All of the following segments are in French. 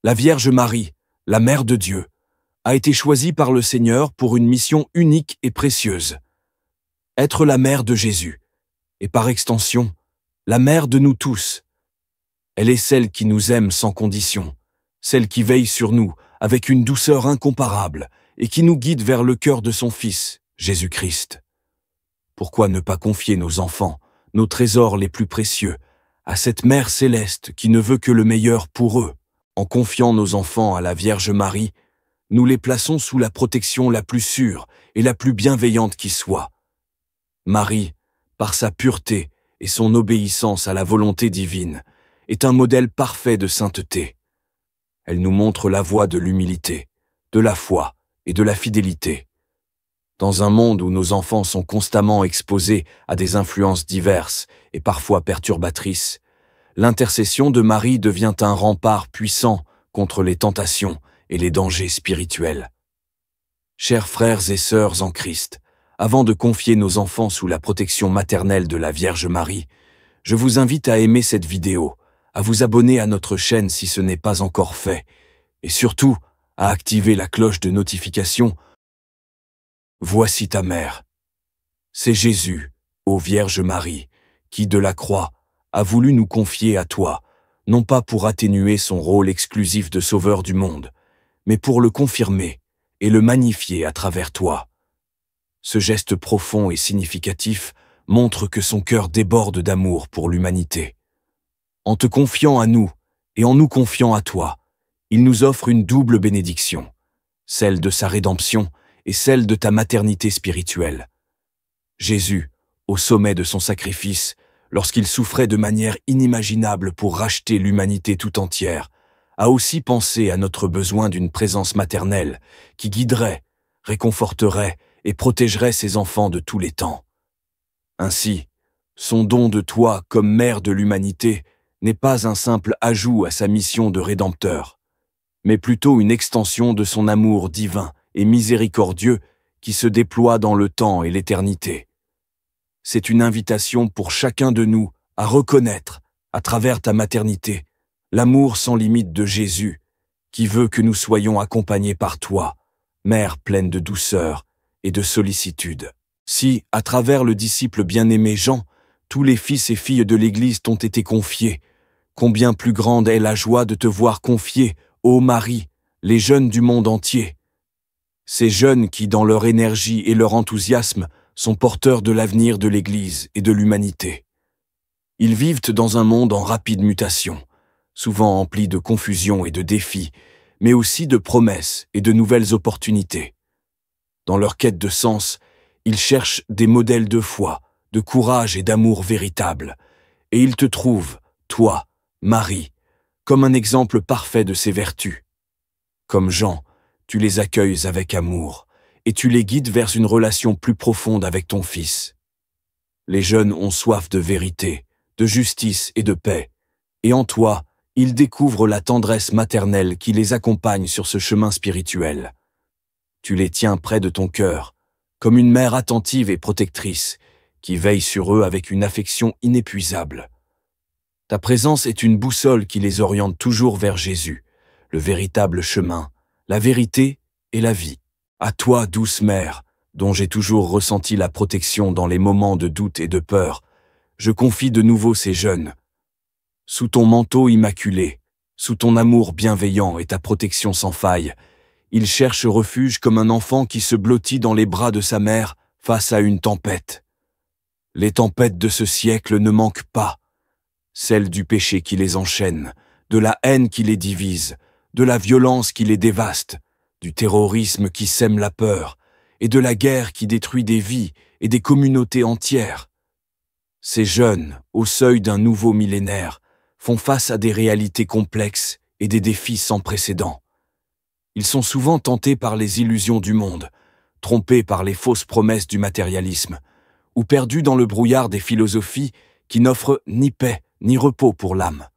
La Vierge Marie, la Mère de Dieu, a été choisie par le Seigneur pour une mission unique et précieuse. Être la mère de Jésus, et par extension, la mère de nous tous. Elle est celle qui nous aime sans condition, celle qui veille sur nous avec une douceur incomparable et qui nous guide vers le cœur de son Fils, Jésus-Christ. Pourquoi ne pas confier nos enfants, nos trésors les plus précieux, à cette Mère céleste qui ne veut que le meilleur pour eux? En confiant nos enfants à la Vierge Marie, nous les plaçons sous la protection la plus sûre et la plus bienveillante qui soit. Marie, par sa pureté et son obéissance à la volonté divine, est un modèle parfait de sainteté. Elle nous montre la voie de l'humilité, de la foi et de la fidélité. Dans un monde où nos enfants sont constamment exposés à des influences diverses et parfois perturbatrices, l'intercession de Marie devient un rempart puissant contre les tentations et les dangers spirituels. Chers frères et sœurs en Christ, avant de confier nos enfants sous la protection maternelle de la Vierge Marie, je vous invite à aimer cette vidéo, à vous abonner à notre chaîne si ce n'est pas encore fait, et surtout à activer la cloche de notification. Voici ta mère. C'est Jésus, ô Vierge Marie, qui de la croix a voulu nous confier à toi, non pas pour atténuer son rôle exclusif de sauveur du monde, mais pour le confirmer et le magnifier à travers toi. Ce geste profond et significatif montre que son cœur déborde d'amour pour l'humanité. En te confiant à nous et en nous confiant à toi, il nous offre une double bénédiction, celle de sa rédemption et celle de ta maternité spirituelle. Jésus, au sommet de son sacrifice, lorsqu'il souffrait de manière inimaginable pour racheter l'humanité tout entière, a aussi pensé à notre besoin d'une présence maternelle qui guiderait, réconforterait et protégerait ses enfants de tous les temps. Ainsi, son don de toi comme mère de l'humanité n'est pas un simple ajout à sa mission de rédempteur, mais plutôt une extension de son amour divin et miséricordieux qui se déploie dans le temps et l'éternité. C'est une invitation pour chacun de nous à reconnaître, à travers ta maternité, l'amour sans limite de Jésus, qui veut que nous soyons accompagnés par toi, Mère pleine de douceur et de sollicitude. Si, à travers le disciple bien-aimé Jean, tous les fils et filles de l'Église t'ont été confiés, combien plus grande est la joie de te voir confier, ô Marie, les jeunes du monde entier. Ces jeunes qui, dans leur énergie et leur enthousiasme, sont porteurs de l'avenir de l'Église et de l'humanité. Ils vivent dans un monde en rapide mutation, souvent empli de confusion et de défis, mais aussi de promesses et de nouvelles opportunités. Dans leur quête de sens, ils cherchent des modèles de foi, de courage et d'amour véritable, et ils te trouvent, toi, Marie, comme un exemple parfait de ces vertus. Comme Jean, tu les accueilles avec amour, et tu les guides vers une relation plus profonde avec ton Fils. Les jeunes ont soif de vérité, de justice et de paix, et en toi, ils découvrent la tendresse maternelle qui les accompagne sur ce chemin spirituel. Tu les tiens près de ton cœur, comme une mère attentive et protectrice, qui veille sur eux avec une affection inépuisable. Ta présence est une boussole qui les oriente toujours vers Jésus, le véritable chemin, la vérité et la vie. À toi, douce mère, dont j'ai toujours ressenti la protection dans les moments de doute et de peur, je confie de nouveau ces jeunes. Sous ton manteau immaculé, sous ton amour bienveillant et ta protection sans faille, ils cherchent refuge comme un enfant qui se blottit dans les bras de sa mère face à une tempête. Les tempêtes de ce siècle ne manquent pas, celles du péché qui les enchaîne, de la haine qui les divise, de la violence qui les dévaste, du terrorisme qui sème la peur, et de la guerre qui détruit des vies et des communautés entières. Ces jeunes, au seuil d'un nouveau millénaire, font face à des réalités complexes et des défis sans précédent. Ils sont souvent tentés par les illusions du monde, trompés par les fausses promesses du matérialisme, ou perdus dans le brouillard des philosophies qui n'offrent ni paix ni repos pour l'âme.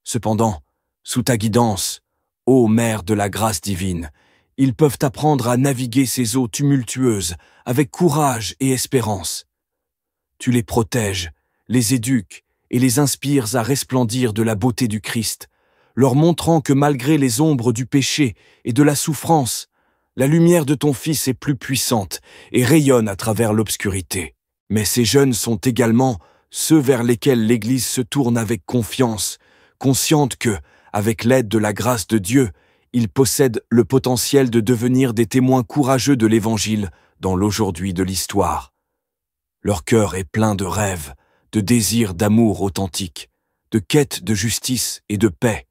Cependant, sous ta guidance, ô Mère de la grâce divine, ils peuvent apprendre à naviguer ces eaux tumultueuses avec courage et espérance. Tu les protèges, les éduques et les inspires à resplendir de la beauté du Christ, leur montrant que malgré les ombres du péché et de la souffrance, la lumière de ton Fils est plus puissante et rayonne à travers l'obscurité. Mais ces jeunes sont également ceux vers lesquels l'Église se tourne avec confiance, consciente que, avec l'aide de la grâce de Dieu, ils possèdent le potentiel de devenir des témoins courageux de l'Évangile dans l'aujourd'hui de l'histoire. Leur cœur est plein de rêves, de désirs d'amour authentique, de quête de justice et de paix.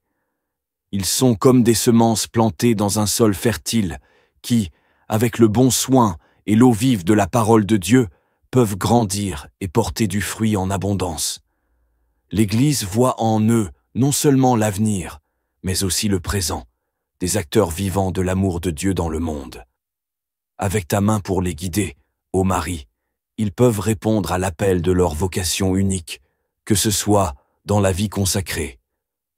Ils sont comme des semences plantées dans un sol fertile qui, avec le bon soin et l'eau vive de la parole de Dieu, peuvent grandir et porter du fruit en abondance. L'Église voit en eux non seulement l'avenir, mais aussi le présent, des acteurs vivants de l'amour de Dieu dans le monde. Avec ta main pour les guider, ô Marie, ils peuvent répondre à l'appel de leur vocation unique, que ce soit dans la vie consacrée,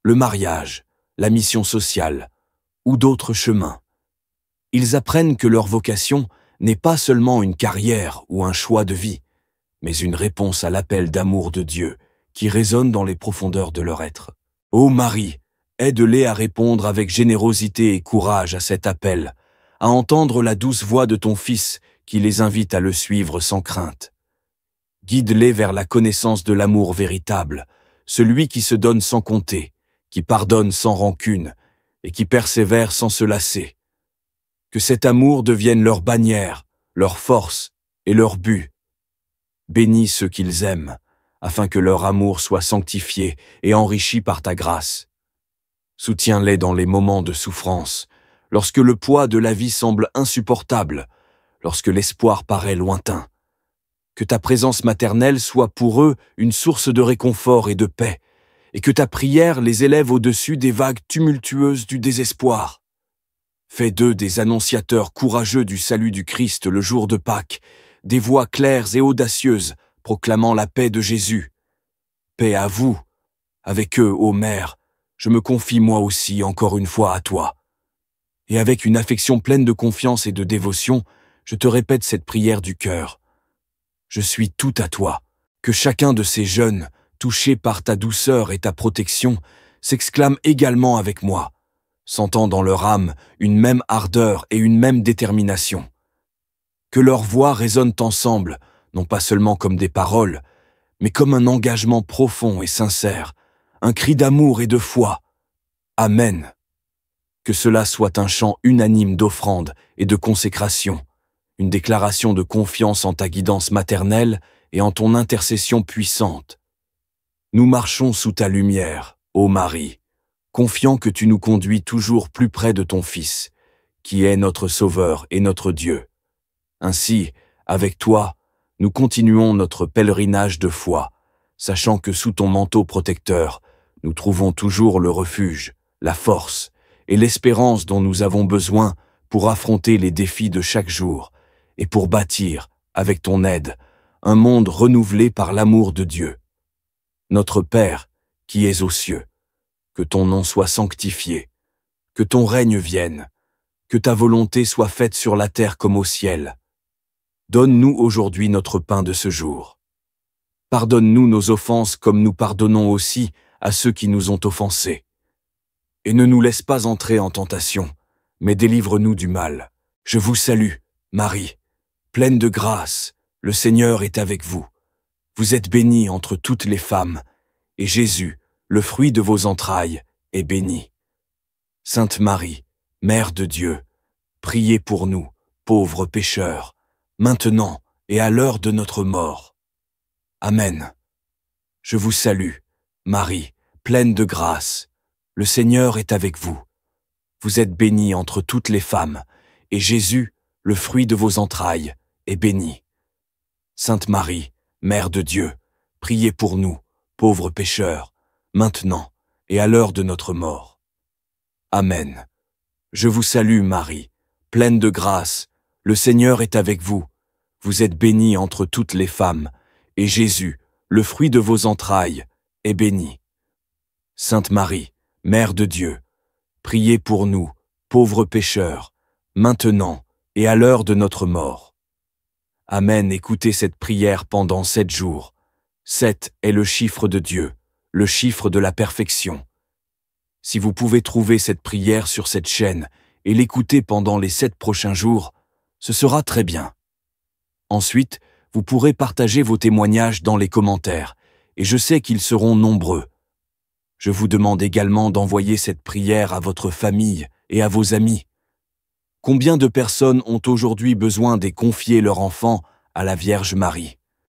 le mariage, la mission sociale ou d'autres chemins. Ils apprennent que leur vocation n'est pas seulement une carrière ou un choix de vie, mais une réponse à l'appel d'amour de Dieu qui résonne dans les profondeurs de leur être. Ô Marie, aide-les à répondre avec générosité et courage à cet appel, à entendre la douce voix de ton Fils qui les invite à le suivre sans crainte. Guide-les vers la connaissance de l'amour véritable, celui qui se donne sans compter, qui pardonne sans rancune et qui persévère sans se lasser. Que cet amour devienne leur bannière, leur force et leur but. Bénis ceux qu'ils aiment, afin que leur amour soit sanctifié et enrichi par ta grâce. Soutiens-les dans les moments de souffrance, lorsque le poids de la vie semble insupportable, lorsque l'espoir paraît lointain. Que ta présence maternelle soit pour eux une source de réconfort et de paix, et que ta prière les élève au-dessus des vagues tumultueuses du désespoir. Fais d'eux des annonciateurs courageux du salut du Christ le jour de Pâques, des voix claires et audacieuses proclamant la paix de Jésus. Paix à vous. Avec eux, ô Mère, je me confie moi aussi encore une fois à toi. Et avec une affection pleine de confiance et de dévotion, je te répète cette prière du cœur. Je suis tout à toi. Que chacun de ces jeunes, touchés par ta douceur et ta protection, s'exclame également avec moi, sentant dans leur âme une même ardeur et une même détermination. Que leurs voix résonnent ensemble, non pas seulement comme des paroles, mais comme un engagement profond et sincère, un cri d'amour et de foi. Amen. Que cela soit un chant unanime d'offrande et de consécration, une déclaration de confiance en ta guidance maternelle et en ton intercession puissante. Nous marchons sous ta lumière, ô Marie, confiant que tu nous conduis toujours plus près de ton Fils, qui est notre Sauveur et notre Dieu. Ainsi, avec toi, nous continuons notre pèlerinage de foi, sachant que sous ton manteau protecteur, nous trouvons toujours le refuge, la force et l'espérance dont nous avons besoin pour affronter les défis de chaque jour et pour bâtir, avec ton aide, un monde renouvelé par l'amour de Dieu. Notre Père, qui es aux cieux, que ton nom soit sanctifié, que ton règne vienne, que ta volonté soit faite sur la terre comme au ciel. Donne-nous aujourd'hui notre pain de ce jour. Pardonne-nous nos offenses comme nous pardonnons aussi à ceux qui nous ont offensés. Et ne nous laisse pas entrer en tentation, mais délivre-nous du mal. Je vous salue, Marie, pleine de grâce, le Seigneur est avec vous. Vous êtes bénie entre toutes les femmes, et Jésus, le fruit de vos entrailles, est béni. Sainte Marie, Mère de Dieu, priez pour nous, pauvres pécheurs, maintenant et à l'heure de notre mort. Amen. Je vous salue, Marie, pleine de grâce. Le Seigneur est avec vous. Vous êtes bénie entre toutes les femmes, et Jésus, le fruit de vos entrailles, est béni. Sainte Marie, Mère de Dieu, priez pour nous, pauvres pécheurs, maintenant et à l'heure de notre mort. Amen. Je vous salue, Marie, pleine de grâce. Le Seigneur est avec vous. Vous êtes bénie entre toutes les femmes, et Jésus, le fruit de vos entrailles, est béni. Sainte Marie, Mère de Dieu, priez pour nous, pauvres pécheurs, maintenant et à l'heure de notre mort. Amen. Écoutez cette prière pendant 7 jours. 7 est le chiffre de Dieu, le chiffre de la perfection. Si vous pouvez trouver cette prière sur cette chaîne et l'écouter pendant les 7 prochains jours, ce sera très bien. Ensuite, vous pourrez partager vos témoignages dans les commentaires, et je sais qu'ils seront nombreux. Je vous demande également d'envoyer cette prière à votre famille et à vos amis. Combien de personnes ont aujourd'hui besoin de confier leur enfant à la Vierge Marie?